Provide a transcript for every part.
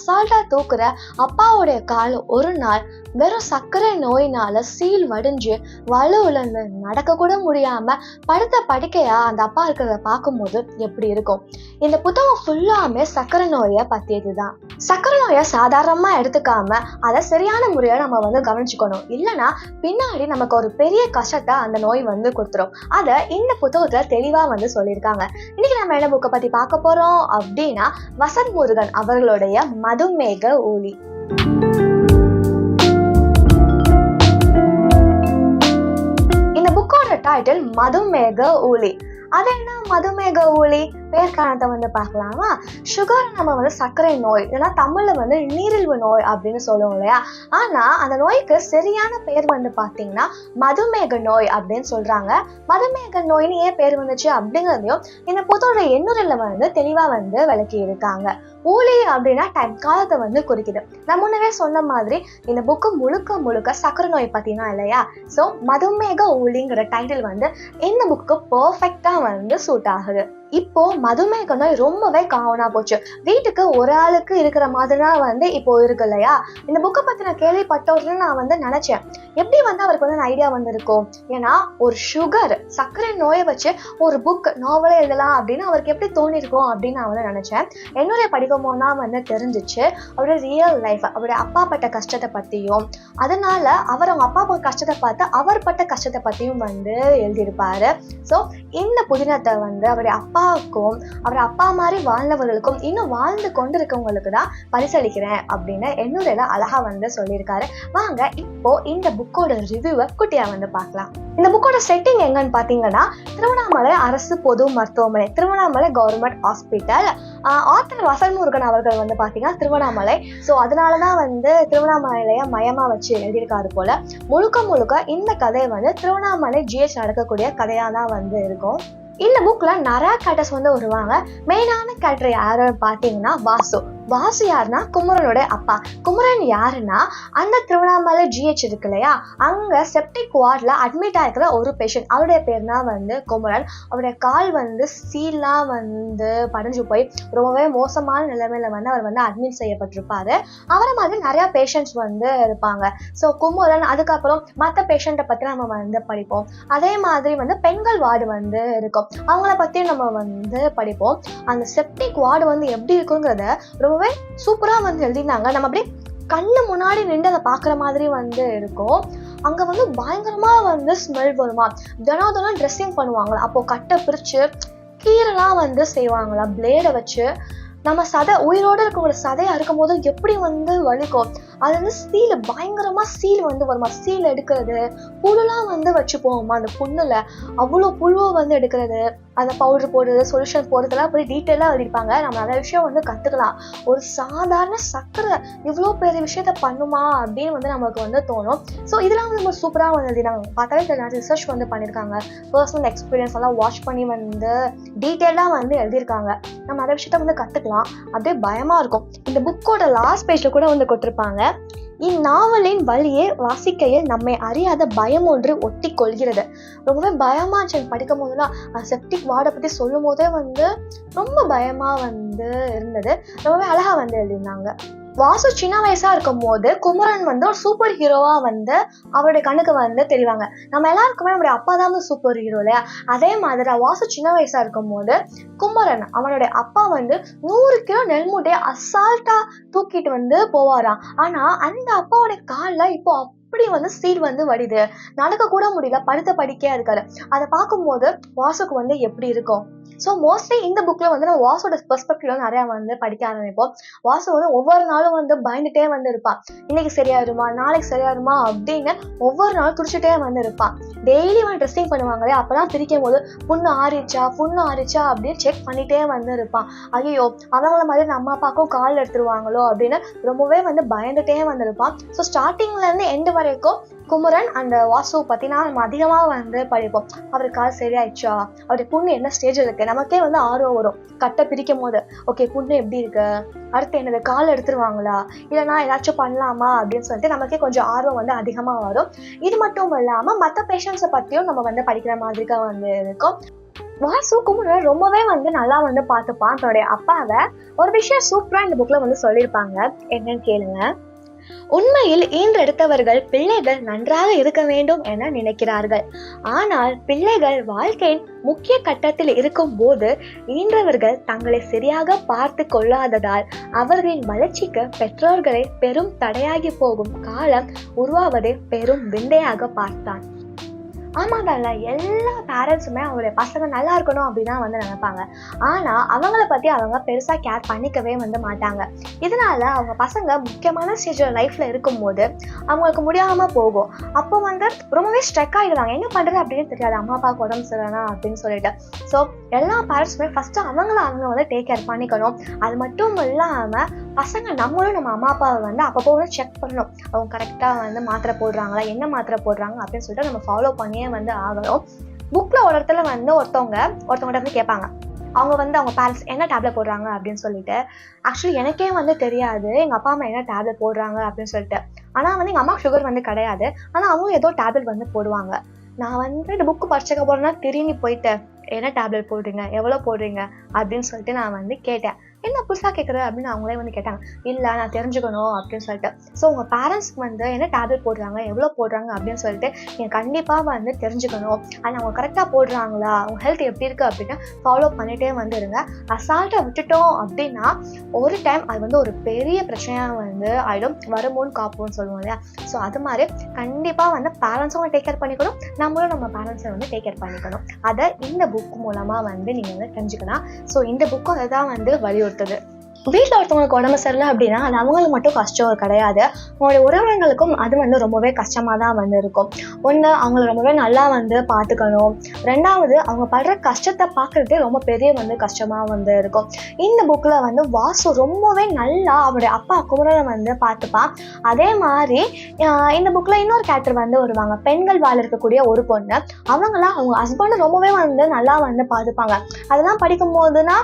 அசால்ட்டா தூக்குற அப்பாவுடைய கால் ஒரு நாள் வெறும் சர்க்கரை நோயினால சீல் வடிஞ்சு வலுவிழந்து நடக்க கூட முடியாம படுத்த படுக்கையா அந்த அப்பா இருக்கிறத பார்க்கும்போது எப்படி இருக்கும்? இந்த புத்தகம் ஃபுல்லாமே சர்க்கரை நோயை பத்தியதுதான். சர்க்கரை நோயை சாதாரணமா எடுத்துக்காம அதை சரியான முறையை நம்ம கவனிச்சுக்கணும். இல்லைன்னா பின்னாடி நமக்கு ஒரு பெரிய கஷ்டத்தை அந்த நோய் கொடுத்துரும். அதை இந்த புத்தகத்துல தெளிவா சொல்லியிருக்காங்க. இன்னைக்கு நம்ம என்ன புக்கை பத்தி பார்க்க போறோம் அப்படின்னா, வசந்த் முருகன் அவர்களுடைய மதுமேக ஊழி. இந்த புக்கோட டைட்டில் மதுமேக ஊழி. அது என்ன மதுமேக ஊழி? பேர்காரணத்தை பார்க்கலாமா? சுகர் நம்ம சர்க்கரை நோய், இல்லைன்னா தமிழ்ல நீரிழிவு நோய் அப்படின்னு சொல்லுவோம் இல்லையா? ஆனா அந்த நோய்க்கு சரியான பேர் பாத்தீங்கன்னா மதுமேக நோய் அப்படின்னு சொல்றாங்க. மதுமேக நோய்னு ஏன் பேர் வந்துச்சு அப்படிங்கிறதையும் இந்த புத்தோட எண்ணுரையில தெளிவா விளக்கி இருக்காங்க. ஊழி அப்படின்னா டைம், காலத்தை குறிக்குது. நான் முன்னவே சொன்ன மாதிரி இந்த புக்கு முழுக்க முழுக்க சர்க்கரை நோய் பத்தினா இல்லையா? ஸோ மதுமேக ஊழிங்கிற டைட்டில் இந்த புக்கு பர்ஃபெக்டா சூட் ஆகுது. இப்போ மதுமேக நோய் ரொம்பவே காமனா போச்சு. வீட்டுக்கு ஒரு ஆளுக்கு இருக்கிற மாதிரிதான் இப்போ இருக்கு இல்லையா? இந்த புக்கை பத்தி நான் கேள்விப்பட்டோன்னு நான் நினைச்சேன், எப்படி அவருக்கு ஐடியா இருக்கும்? ஏன்னா ஒரு சுகர் சர்க்கரை நோயை வச்சு ஒரு புக் நாவலே எழுதலாம் அப்படின்னு அவருக்கு எப்படி தோணி இருக்கும் அப்படின்னு நான் நினைச்சேன். என்னுடைய படிக்கும் போதுதான் தெரிஞ்சிச்சு அவருடைய ரியல் லைஃப், அவருடைய அப்பா பட்ட கஷ்டத்தை பத்தியும், அதனால அவர் அவங்க அப்பா பட்ட கஷ்டத்தை பார்த்து அவர் பட்ட கஷ்டத்தை பத்தியும் எழுதியிருப்பாரு. ஸோ இந்த புதினத்தை அவருடைய அப்பாவுக்கும் அவர் அப்பா மாதிரி வாழ்ந்தவர்களுக்கும் இன்னும் வாழ்ந்து கொண்டிருக்கவங்களுக்கு தான் பரிசளிக்கிறேன் அப்படின்னு என்னுடைய அழகா சொல்லியிருக்காரு. வாங்க இப்போ இந்த புக்கோட ரிவ்யூவை குட்டியா பார்க்கலாம். இந்த புக்கோட செட்டிங் எங்கன்னு பாத்தீங்கன்னா, திருவண்ணாமலை அரசு பொது மருத்துவமனை, Tiruvannamalai government hospital. Author Vasanth Murugan அவர்கள் பாத்தீங்கன்னா திருவண்ணாமலை. ஸோ அதனாலதான் திருவண்ணாமலைய மையமா வச்சு எழுதியிருக்காரு போல. முழுக்க முழுக்க இந்த கதையை திருவண்ணாமலை ஜிஹெச் நடக்கக்கூடிய கதையா தான் இருக்கும். இந்த புக்ல நிறைய கேரக்டர்ஸ் வருவாங்க. மெயினான கேரக்டர் யாருன்னு பாத்தீங்கன்னா வாசு. வாசு யாருன்னா குமரனோட அப்பா. குமரன் யாருன்னா அந்த திருவண்ணாமலை ஜிஹெச் இருக்கு இல்லையா, அங்க செப்டிக் வார்ட்ல அட்மிட் ஆகிக்கிற ஒரு பேஷண்ட். அவருடைய பேர் தான் குமரன். அவருடைய கால் சீல்லாம் படைஞ்சு போய் ரொம்பவே மோசமான நிலைமையில அவர் அட்மிட் செய்யப்பட்டிருப்பாரு. அவரை மாதிரி நிறைய பேஷண்ட்ஸ் இருப்பாங்க. ஸோ குமரன், அதுக்கப்புறம் மற்ற பேஷண்ட்டை பத்தி நம்ம படிப்போம். அதே மாதிரி பெண்கள் வார்டு இருக்கும், அவங்கள பத்தி நம்ம படிப்போம். அந்த செப்டிக் வார்டு எப்படி இருக்குங்கிறத ரொம்பவே சூப்பரா எழுதினாங்க. நம்ம அப்படியே கண்ணு முன்னாடி நின்று அதை பாக்குற மாதிரி இருக்கும். அங்க பயங்கரமா ஸ்மெல் வருமா, தினம் ட்ரெஸ்ஸிங் பண்ணுவாங்களா, அப்போ கட்டை பிரிச்சு கீரைலாம் செய்வாங்களா பிளேடை வச்சு. நம்ம சதை உயிரோட இருக்கவங்களோட சதையை அறுக்கும் போது எப்படி வலிக்கும். அது சீல் பயங்கரமா சீல் வருமா, சீல் எடுக்கிறது, புழுலாம் வச்சு போவோமா அந்த புண்ணுல, அவ்வளோ புழுவை எடுக்கிறது, அந்த பவுடர் போடுறது, சொல்யூஷன் போடுறதுலாம் போய் டீட்டெயிலாக எழுதிருப்பாங்க. நம்ம நிறைய விஷயம் கற்றுக்கலாம். ஒரு சாதாரண சர்க்கரை இவ்வளோ பெரிய விஷயத்த பண்ணுமா அப்படின்னு நமக்கு தோணும். ஸோ இதெல்லாம் நம்ம சூப்பராக எழுதினாங்க. பார்த்தாலே நிறைய ரிசர்ச் பண்ணியிருக்காங்க. பர்சனல் எக்ஸ்பீரியன்ஸ் எல்லாம் வாட்ச் பண்ணி டீட்டெயிலாக எழுதியிருக்காங்க. நம்ம நிறைய விஷயத்த கற்றுக்கலாம். அப்படியே பயமாக இருக்கும். இந்த புக்கோட லாஸ்ட் பேஜில் கூட கொடுத்துருப்பாங்க, இந்நாவலின் வழியே வாசிக்கையில் நம்மை அறியாத பயம் ஒன்று ஒட்டி கொள்கிறது. ரொம்பவே பயமா இருந்துச்சு படிக்கும் போதுலாம். செப்டிக் வார்டை பத்தி சொல்லும் போதே ரொம்ப பயமா இருந்தது. ரொம்பவே அழகா எழுதியிருந்தாங்க. வாசு சின்ன வயசா இருக்கும் போது குமரன் ஒரு சூப்பர் ஹீரோவா அவருடைய கண்ணுக்கு தெரிவாங்க. நம்ம எல்லாருக்குமே நம்முடைய அப்பா தான் சூப்பர் ஹீரோ இல்லையா? அதே மாதிரி வாசு சின்ன வயசா இருக்கும் போது குமரன் அவனுடைய அப்பா 100 கிலோ நெல் மூட்டையை அசால்ட்டா தூக்கிட்டு போவாராம். ஆனா அந்த அப்பாவோட கால்ல இப்போ அப்படி சீல் வடிது, நடக்க கூட முடியல, படுத்த படிக்கையா இருக்காரு. அதை பார்க்கும்போது வாசுக்கு எப்படி இருக்கும்? ஸோ மோஸ்ட்லி இந்த புக்ல நம்ம வாசோட பெர்ஸ்பெக்டிவ்ல நிறைய படிக்க ஆரம்பிப்போம். வாசு ஒவ்வொரு நாளும் பயந்துட்டே இருப்பான். இன்னைக்கு சரியாயிருமா, நாளைக்கு சரியாயிருமா அப்படின்னு ஒவ்வொரு நாளும் துடிச்சுட்டே இருப்பான். டெய்லி ட்ரெஸ்ஸிங் பண்ணுவாங்களே, அப்பதான் பிரிக்கும் போது புண்ணு ஆறிச்சா அப்படின்னு செக் பண்ணிட்டே இருப்பான். ஐயோ அவங்கள மாதிரி நம்ம அப்பாக்கும் கால் எடுத்துருவாங்களோ அப்படின்னு ரொம்பவே பயந்துட்டே இருப்பான். ஸோ ஸ்டார்டிங்ல இருந்து எண்டு வரைக்கும் குமரன் அந்த வாசு பத்தினா நம்ம அதிகமா படிப்போம். அவருக்கு கால் சரியாயிடுச்சா, அவருடைய புண்ணு என்ன ஸ்டேஜ் இருக்கு, நமக்கே ஆர்வம் வரும். கட்டை பிரிக்கும் போது ஓகே புண்ணு எப்படி இருக்கு, அடுத்து என்னது கால் எடுத்துருவாங்களா, இல்லைன்னா ஏதாச்சும் பண்ணலாமா அப்படின்னு சொல்லிட்டு நமக்கே கொஞ்சம் ஆர்வம் அதிகமா வரும். இது மட்டும் இல்லாம மற்ற பேஷண்ட்ஸை பத்தியும் நம்ம படிக்கிற மாதிரி இருக்கும். வாசு குமரனை ரொம்பவே வந்து நல்லா வந்து பார்த்துப்பான் தன்னுடைய அப்பாவை. ஒரு விஷயம் சூப்பரா இந்த புக்ல வந்து சொல்லியிருப்பாங்க, என்னன்னு கேளுங்க. உண்மையில் ஈன்றெடுத்தவர்கள் பிள்ளைகள் நன்றாக இருக்க வேண்டும் என நினைக்கிறார்கள். ஆனால் பிள்ளைகள் வாழ்க்கையின் முக்கிய கட்டத்தில் இருக்கும் போது ஈன்றவர்கள் தங்களை சரியாக பார்த்து கொள்ளாததால் அவர்களின் வளர்ச்சிக்கு பெற்றோர்களை பெரும் தடையாகி போகும் காலம் உருவாவதை பெரும் விந்தையாக பார்த்தான். ஆமாங்கல்ல, எல்லா பேரண்ட்ஸுமே அவங்களுடைய பசங்க நல்லா இருக்கணும் அப்படின்னு வந்து நினைப்பாங்க. ஆனா அவங்கள பத்தி அவங்க பெருசா கேர் பண்ணிக்கவே வந்து மாட்டாங்க. இதனால அவங்க பசங்க முக்கியமான ஸ்டேஜ் லைஃப்ல இருக்கும்போது அவங்களுக்கு முடியாம போகும். அப்போ வந்து ரொம்பவே ஸ்ட்ரெக் ஆகிடுவாங்க. என்ன பண்றது அப்படின்னு தெரியாது, அம்மா அப்பாவுக்கு உடம்பு சரியில்லைனா அப்படின்னு சொல்லிட்டு. ஸோ எல்லா பேரண்ட்ஸுமே ஃபர்ஸ்ட் அவங்க வந்து டேக் கேர் பண்ணிக்கணும். அது மட்டும் இல்லாம பசங்க நம்மளும் நம்ம அம்மா அப்பாவை வந்து அப்பப்போ வந்து செக் பண்ணணும். அவங்க கரெக்டா வந்து மாத்திரை போடுறாங்களா, என்ன மாத்திரை போடுறாங்க அப்படின்னு சொல்லிட்டு நம்ம ஃபாலோ பண்ணியே வந்து ஆகணும். புக்ல ஒரு இடத்துல வந்து ஒருத்தவங்க வந்து கேட்பாங்க, அவங்க வந்து அவங்க பேரண்ட்ஸ் என்ன டேப்லெட் போடுறாங்க அப்படின்னு சொல்லிட்டு. ஆக்சுவலி எனக்கே வந்து தெரியாது எங்க அப்பா அம்மா என்ன டேப்லெட் போடுறாங்க அப்படின்னு சொல்லிட்டு. ஆனா வந்து எங்க அம்மா சுகர் வந்து கிடையாது, ஆனா அவங்க ஏதோ டேப்லெட் வந்து போடுவாங்க. நான் வந்து இந்த புக்கு படிச்சக்க போறேன்னா திரும்பி போயிட்டு என்ன டேப்லெட் போடுறீங்க, எவ்வளோ போடுறீங்க அப்படின்னு சொல்லிட்டு நான் வந்து கேட்டேன். என்ன புதுசாக கேட்குறது அப்படின்னு அவங்களே வந்து கேட்டாங்க. இல்லை நான் தெரிஞ்சுக்கணும் அப்படின்னு சொல்லிட்டு. ஸோ உங்கள் பேரண்ட்ஸ்க்கு வந்து என்ன டேப்லெட் போடுறாங்க, எவ்வளோ போடுறாங்க அப்படின்னு சொல்லிட்டு நீங்கள் கண்டிப்பாக வந்து தெரிஞ்சுக்கணும். ஆனால் அவங்க கரெக்டாக போடுறாங்களா, அவங்க ஹெல்த் எப்படி இருக்குது அப்படின்னு ஃபாலோ பண்ணிகிட்டே வந்துடுங்க. அசால்ட்டாக விட்டுட்டோம் அப்படின்னா ஒரு டைம் அது வந்து ஒரு பெரிய பிரச்சனையாக வந்து ஆகிடும். வருமோன்னு காப்போம்னு சொல்லுவோம் இல்லையா. ஸோ அது மாதிரி கண்டிப்பாக வந்து பேரண்ட்ஸும் டேக் கேர் பண்ணிக்கணும், நம்மளும் நம்ம பேரண்ட்ஸை வந்து டேக் கேர் பண்ணிக்கணும். அதை இந்த புக் மூலமாக வந்து நீங்கள் வந்து தெரிஞ்சுக்கலாம். ஸோ இந்த புக்கும் அதை தான் வந்து வலியுறுத்துது. வீட்டில் ஒருத்தவங்களுக்கு உடம்பு சரியில்லை அப்படின்னா அது அவங்களுக்கு மட்டும் கஷ்டம் கிடையாது, அவங்களுடைய உறவினர்களுக்கும் அது வந்து ரொம்பவே கஷ்டமாக தான் வந்து இருக்கும். ஒன்று, அவங்கள ரொம்பவே நல்லா வந்து பார்த்துக்கணும். ரெண்டாவது, அவங்க படுற கஷ்டத்தை பார்க்குறதே ரொம்ப பெரிய வந்து கஷ்டமாக வந்து இருக்கும். இந்த புக்கில் வந்து வாசு ரொம்பவே நல்லா அவருடைய அப்பா குமரனை வந்து பார்த்துப்பான். அதே மாதிரி இந்த புக்கில் இன்னொரு கேரக்டர் வந்து வருவாங்க, பெண்கள் வாழ இருக்கக்கூடிய ஒரு பொண்ணு. அவங்களாம் அவங்க ஹஸ்பண்டை ரொம்பவே வந்து நல்லா வந்து பார்த்துப்பாங்க. அதெல்லாம் படிக்கும் போதுனா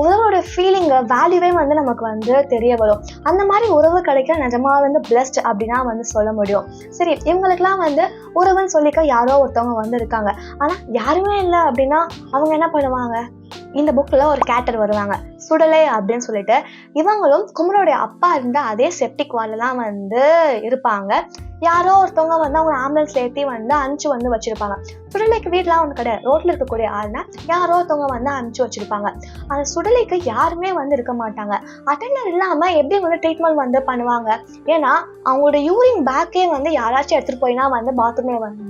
உறவோட ஃபீலிங் வேல்யூவே வந்து நமக்கு வந்து தெரிய வரும். அந்த மாதிரி உறவு கிடைக்க நிஜமாக வந்து பிளஸ்ட் அப்படின்னா வந்து சொல்ல முடியும். சரி, இவங்களுக்குலாம் வந்து உறவுன்னு சொல்லிக்க யாரோ ஒருத்தவங்க வந்து இருக்காங்க. ஆனால் யாருமே இல்லை அப்படின்னா அவங்க என்ன பண்ணுவாங்க? இந்த புக்கில் ஒரு கேரக்டர் வருவாங்க, சுடலை அப்படின்னு சொல்லிட்டு. இவங்களும் குமரோடைய அப்பா இருந்த அதே செப்டிக் வார்டில் தான் வந்து இருப்பாங்க. யாரோ ஒருத்தவங்க வந்து அவங்க ஆம்புலன்ஸ்ல ஏற்றி வந்து அனுப்பிச்சு வந்து வச்சிருப்பாங்க. சுடலைக்கு வீட்டுலாம் வந்து கிடையாது, ரோட்ல இருக்கக்கூடிய ஆள்னா யாரோ ஒருத்தவங்க வந்து அனுப்பிச்சு வச்சிருப்பாங்க. அந்த சுடலைக்கு யாருமே வந்து இருக்க மாட்டாங்க. அட்டெண்டர் இல்லாம எப்படி வந்து ட்ரீட்மெண்ட் வந்து பண்ணுவாங்க? ஏன்னா அவங்களோட யூரின் பேக்கே வந்து யாராச்சும் எடுத்துட்டு போயினா வந்து பாத்ரூம்ல வந்து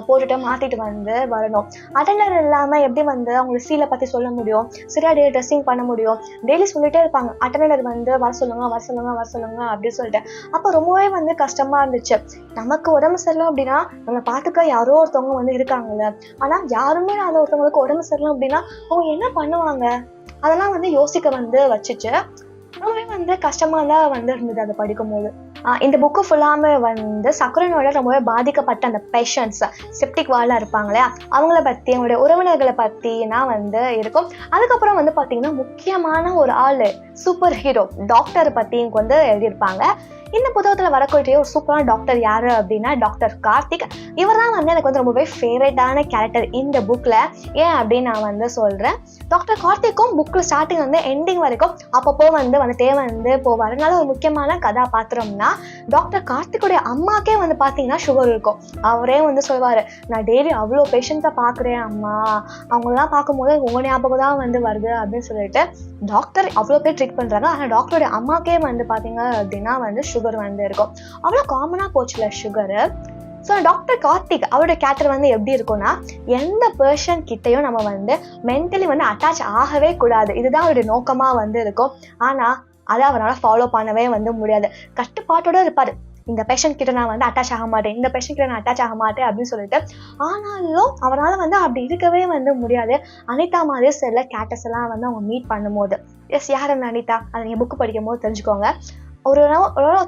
போட்டுட்டு மாத்திட்டு வந்து வரணும். அட்டெண்டர் இல்லாம எப்படி வந்து அவங்களுக்கு சீலை பத்தி சொல்ல முடியும், சரியா டே ட்ரெஸ்ஸிங் பண்ண முடியும்? டெய்லி சொல்லிட்டே இருப்பாங்க, அட்டெண்டர் வந்து வர சொல்லுங்க அப்படின்னு சொல்லிட்டு. அப்ப ரொம்பவே வந்து கஷ்டமா இருந்துச்சு. நமக்கு உடம்பு சரியில்லை அப்படின்னா நம்ம பார்த்துக்க யாரோ ஒருத்தவங்க வந்து இருக்காங்கல்ல, ஆனா யாருமே அந்த ஒருத்தவங்களுக்கு உடம்பு சரியில்லை அப்படின்னா அவங்க என்ன பண்ணுவாங்க? அதெல்லாம் வந்து யோசிக்க வந்து வச்சுச்சு. ரொம்பவே வந்து கஷ்டமா தான் வந்து இருந்தது அதை படிக்கும் போது. இந்த புக்கு ஃபுல்லாமே வந்து சர்க்கரை நோயால் ரொம்பவே பாதிக்கப்பட்ட அந்த பேஷண்ட்ஸ், செப்டிக் வார்டில் இருப்பாங்களே அவங்கள பற்றி, அவங்களுடைய உறவினர்களை பற்றினா வந்து இருக்கும். அதுக்கப்புறம் வந்து பார்த்தீங்கன்னா முக்கியமான ஒரு ஆள், சூப்பர் ஹீரோ டாக்டர் பற்றி இங்கே வந்து எழுதியிருப்பாங்க. இந்த புத்தகத்தில் வரக்கூடிய ஒரு சூப்பரான டாக்டர் யாரு அப்படின்னா டாக்டர் கார்த்திக். இவர் தான் வந்து எனக்கு வந்து ரொம்பவே ஃபேவரட்டான கேரக்டர் இந்த புக்கில். ஏன் அப்படின்னு நான் வந்து சொல்கிறேன். டாக்டர் கார்த்திக்கும் புக்கில் ஸ்டார்டிங் வந்து எண்டிங் வரைக்கும் அப்பப்போ வந்துட்டே வந்து போவார். அதனால ஒரு முக்கியமான கதாபாத்திரம்னா டாக்டர் கார்த்திக்குடைய அம்மாக்கே வந்து பார்த்தீங்கன்னா சுகர் இருக்கும். அவரே வந்து சொல்வார், நான் டெய்லி அவ்வளோ பேஷண்ட்டை பார்க்குறேன் அம்மா, அவங்களெலாம் பார்க்கும்போது உங்கள் ஞாபகம் தான் வந்து வருது அப்படின்னு சொல்லிட்டு டாக்டர் அவ்வளோ பேர் ட்ரீட் பண்ணுறாங்க. ஆனால் டாக்டருடைய அம்மாக்கே வந்து பார்த்தீங்க அப்படின்னா வந்து சுகர் வந்து இருக்கும். அவ்வளோ காமனாக போச்சுல சுகரு. ஸோ டாக்டர் கார்த்திக் அவருடைய கேரக்டர் வந்து எப்படி இருக்கும்னா, எந்த பர்சன் கிட்டையும் நம்ம வந்து மென்டலி வந்து அட்டாச் ஆகவே கூடாது, இதுதான் அவருடைய நோக்கமாக வந்து இருக்கும். ஆனால் அதை அவரால் ஃபாலோ பண்ணவே வந்து முடியாது. கட்டுப்பாட்டோட இருப்பார், இந்த பேஷண்ட் கிட்ட நான் வந்து அட்டாச் ஆக மாட்டேன், இந்த பேஷண்ட் கிட்ட நான் அட்டாச் ஆக மாட்டேன் அப்படின்னு சொல்லிட்டு. ஆனாலும் அவரால் வந்து அப்படி இருக்கவே வந்து முடியாது. அனிதா மாதிரி சில கேரக்டர்ஸ் எல்லாம் வந்து அவங்க மீட் பண்ணும்போது, எஸ் யார் அந்த அனிதா, அதை நீங்கள் புக்கு படிக்கும் போது தெரிஞ்சுக்கோங்க. ஒரு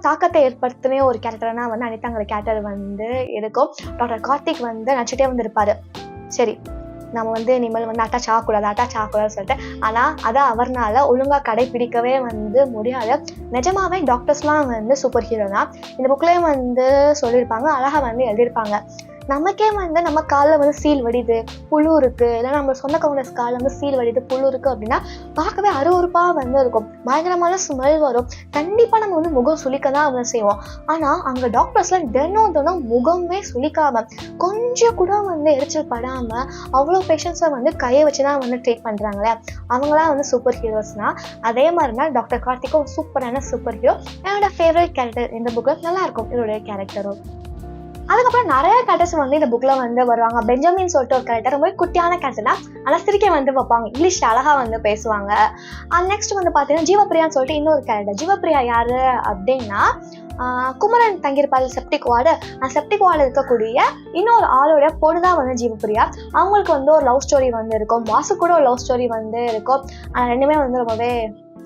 தாக்கத்தை ஏற்படுத்தின ஒரு கேரக்டர்னா வந்து அனிதாங்கிற கேரக்டர் வந்து இருக்கும். டாக்டர் கார்த்திக் வந்து நினச்சிட்டே வந்து இருப்பார், சரி நம்ம வந்து இனிமேல் வந்து அட்டாச் ஆகக்கூடாதுன்னு சொல்லிட்டு. ஆனால் அதை அவர்னால ஒழுங்காக கடைப்பிடிக்கவே வந்து முடியாது. நிஜமாவே டாக்டர்ஸ்லாம் வந்து சூப்பர் ஹீரோ தான். இந்த புக்லேயும் வந்து சொல்லியிருப்பாங்க, அழகாக வந்து எழுதியிருப்பாங்க. நமக்கே வந்து நம்ம காலில் வந்து சீல் வடிது புழு இருக்குது, இல்லை நம்ம சொந்தக்காரங்க காலில் வந்து சீல் வடிது புழு இருக்குது அப்படின்னா பார்க்கவே அருவருப்பாக வந்து இருக்கும், பயங்கரமான ஸ்மெல் வரும். கண்டிப்பாக நம்ம வந்து முகம் சுளிக்க தான் வந்து செய்வோம். ஆனால் அங்கே டாக்டர்ஸ்லாம் தினம் முகமே சுளிக்காமல் கொஞ்சம் கூட வந்து எரிச்சல் படாமல் அவ்வளோ பேஷண்ட்ஸை வந்து கையை வச்சு தான் வந்து ட்ரீட் பண்ணுறாங்களே, அவங்களாம் வந்து சூப்பர் ஹீரோஸ்னால் அதே மாதிரி தான் டாக்டர் கார்த்திக்கும் சூப்பரான சூப்பர் ஹீரோ. என்னோட ஃபேவரட் கேரக்டர் இந்த புக்கில் நல்லாயிருக்கும் இதோடைய கேரக்டரும். அதுக்கப்புறம் நிறைய கேரக்டர்ஸ் வந்து இந்த புக்கில் வந்து வருவாங்க. பெஞ்சமின் சொல்லிட்டு ஒரு கேரக்டர் ரொம்ப குட்டியான கேரக்டர் தான், ஆனால் சிரிக்க வந்து வைப்பாங்க, இங்கிலீஷ் அழகாக வந்து பேசுவாங்க. நெக்ஸ்ட் வந்து பார்த்தீங்கன்னா ஜீவப்பிரியான்னு சொல்லிட்டு இன்னொரு கேரக்டர். ஜீவப்பிரியா யார் அப்படின்னா குமரன் தங்கியிருப்பாரு செப்டிக் வார்டு, செப்டிக் வார்டு இருக்கக்கூடிய இன்னொரு ஆளோட பொண்ணு தான் வந்து ஜீவப்பிரியா. அவங்களுக்கு வந்து ஒரு லவ் ஸ்டோரி வந்து இருக்கும், வாசு கூட ஒரு லவ் ஸ்டோரி வந்து இருக்கும். ரெண்டுமே வந்து ரொம்பவே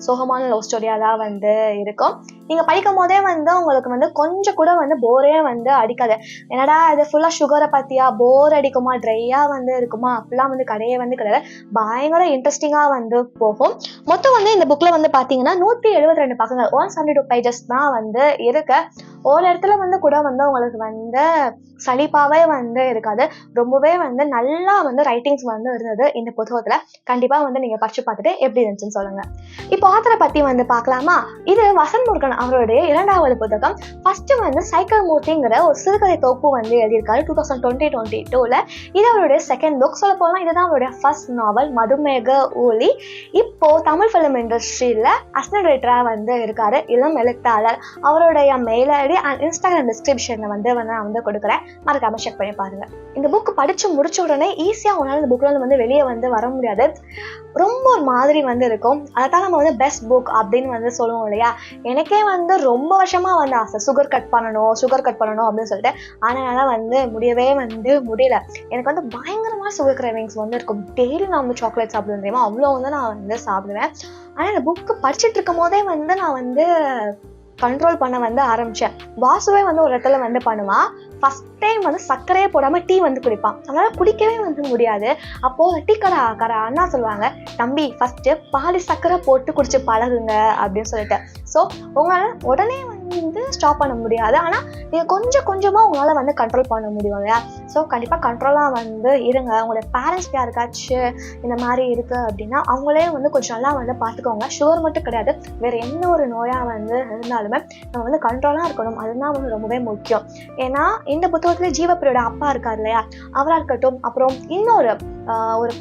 சோகமான லவ் ஸ்டோரியாக தான் வந்து இருக்கும். நீங்கள் படிக்கும் போதே வந்து உங்களுக்கு வந்து கொஞ்சம் கூட வந்து போரே வந்து அடிக்காது. என்னடா இது ஃபுல்லாக சுகரை பற்றியா, போர் அடிக்குமா, ட்ரையாக வந்து இருக்குமா, அப்படிலாம் வந்து கடையே வந்து கிடையாது, பயங்கர இன்ட்ரெஸ்டிங்காக வந்து போகும். மொத்தம் வந்து இந்த புக்கில் வந்து பார்த்தீங்கன்னா 172 பக்கங்கள், 172 பேஜஸ் தான் வந்து இருக்கு. ஒரு இடத்துல வந்து கூட வந்து உங்களுக்கு வந்து சலிப்பாகவே வந்து இருக்காது, ரொம்பவே வந்து நல்லா வந்து ரைட்டிங்ஸ் வந்து இருந்தது இந்த புத்தகத்தில். கண்டிப்பாக வந்து நீங்கள் படிச்சு பார்த்துட்டு எப்படி இருந்துச்சுன்னு சொல்லுங்கள். இப்போ ஆத்தரை பற்றி வந்து பார்க்கலாமா? இது வசந்த் முருகன் அவருடைய 2வது புத்தகம். ஃபர்ஸ்ட் வந்து சைக்கிள் மூர்த்திங்கிற ஒரு சிறுகதை தொகுப்பு வந்து எழுதியிருக்காரு 2022. இது அவருடைய செகண்ட் புக். சொல்ல போனால் இதுதான் அவருடைய ஃபர்ஸ்ட் நாவல் மதுமேக ஊழி. இப்போ தமிழ் ஃபிலிம் இண்டஸ்ட்ரியில் அசிஸ்டன்ட் ரைட்டராக வந்து இருக்காரு, இளம் எழுத்தாளர். அவருடைய மெயில் ஐடி அண்ட் இன்ஸ்டாகிராம் டிஸ்கிரிப்ஷனில் வந்து நான் வந்து கொடுக்குறேன், மறக்காம செக் பண்ணி பாருங்க. இந்த புக் படிச்சு முடிச்ச உடனே ஈஸியாக உங்களால் இந்த புக்கில் வந்து வெளியே வந்து வர முடியாது, ரொம்ப ஒரு மாதிரி வந்து இருக்கும். அதான் நம்ம வந்து பெஸ்ட் புக் அப்படின்னு வந்து சொல்லுவோம் இல்லையா. எனக்கே வந்து ரொம்ப வருஷமா வந்து ஆசை சுகர் கட் பண்ணணும் அப்படின்னு சொல்லிட்டு, ஆனால் வந்து முடியவே வந்து முடியல. எனக்கு வந்து பயங்கரமாக சுகர் கிரேவிங்ஸ் வந்து இருக்கும். டெய்லி நான் வந்து சாக்லேட் சாப்பிடுவேன் தெரியுமா, அவ்வளோ வந்து நான் வந்து சாப்பிடுவேன். ஆனால் இந்த புக்கு படிச்சுட்டு இருக்கும் போதே வந்து நான் வந்து கண்ட்ரோல் பண்ண வந்து ஆரம்பித்தேன். வாசுவே வந்து ஒரு இடத்துல வந்து பண்ணுவான், ஃபஸ்ட் டைம் வந்து சர்க்கரையே போடாமல் டீ வந்து குடிப்பான், அதனால் குடிக்கவே வந்து முடியாது. அப்போது டீ கடை அண்ணா சொல்லுவாங்க, தம்பி ஃபஸ்ட்டு பாதி சர்க்கரை போட்டு குடிச்சு பழகுங்க அப்படின்னு சொல்லிட்டு. ஸோ உங்களால் உடனே வந்து ஸ்டாப் பண்ண முடியாது, ஆனால் நீங்கள் கொஞ்சமாக உங்களால் வந்து கண்ட்ரோல் பண்ண முடியும் இல்லையா. ஸோ கண்டிப்பாக கண்ட்ரோலாக வந்து இருங்க. உங்களுடைய பேரண்ட்ஸ் யாருக்காச்சும் இந்த மாதிரி இருக்குது அப்படின்னா அவங்களே வந்து கொஞ்சம் நல்லா வந்து பார்த்துக்கோங்க. சுகர் மட்டும் கிடையாது, வேறு எந்த ஒரு நோயாக வந்து இருந்தாலுமே நம்ம வந்து கண்ட்ரோலாக இருக்கணும், அதுதான் வந்து ரொம்பவே முக்கியம். ஏன்னா இந்த புத்தகத்தில் ஜீவப்பிரியோட அப்பா இருக்கார் இல்லையா, அவராக இருக்கட்டும், அப்புறம் இன்னொரு ஒரு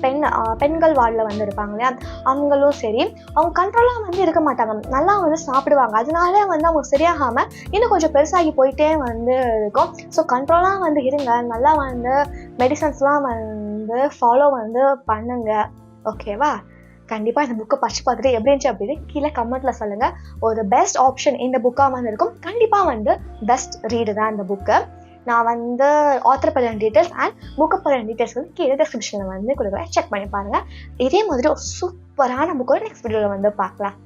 பெண்கள் வார்டில் வந்து இருப்பாங்க இல்லையா, அவங்களும் சரி, அவங்க கண்ட்ரோலாக வந்து இருக்க மாட்டாங்க, நல்லா வந்து சாப்பிடுவாங்க, அதனால வந்து அவங்க சரியாகாமல் இன்னும் கொஞ்சம் பெருசாகி போயிட்டே வந்து இருக்கும். ஸோ கண்ட்ரோலாக வந்து இருங்க, நல்லா வந்து மெடிசன்ஸ்லாம் வந்து ஃபாலோ வந்து பண்ணுங்க, ஓகேவா. கண்டிப்பாக இந்த புக்கை படிச்சு பார்த்துட்டு எப்படி இருந்துச்சு அப்படின்னு கீழே கமெண்ட்டில் சொல்லுங்கள். ஒரு பெஸ்ட் ஆப்ஷன் இந்த புக்காக வந்து இருக்கும், கண்டிப்பாக வந்து பெஸ்ட் ரீடு தான் இந்த புக்கு. நான் வந்து ஆத்தர் பற்றின டீட்டெயில்ஸ் அண்ட் புக்கை பற்றின டீட்டெயில்ஸ் வந்து கீழே டிஸ்கிரிப்ஷனில் வந்து கொடுக்குறேன், செக் பண்ணி பாருங்கள். இதே மாதிரி ஒரு சூப்பரான புக்கோட நெக்ஸ்ட் வீடியோவில் வந்து பார்க்கலாம்.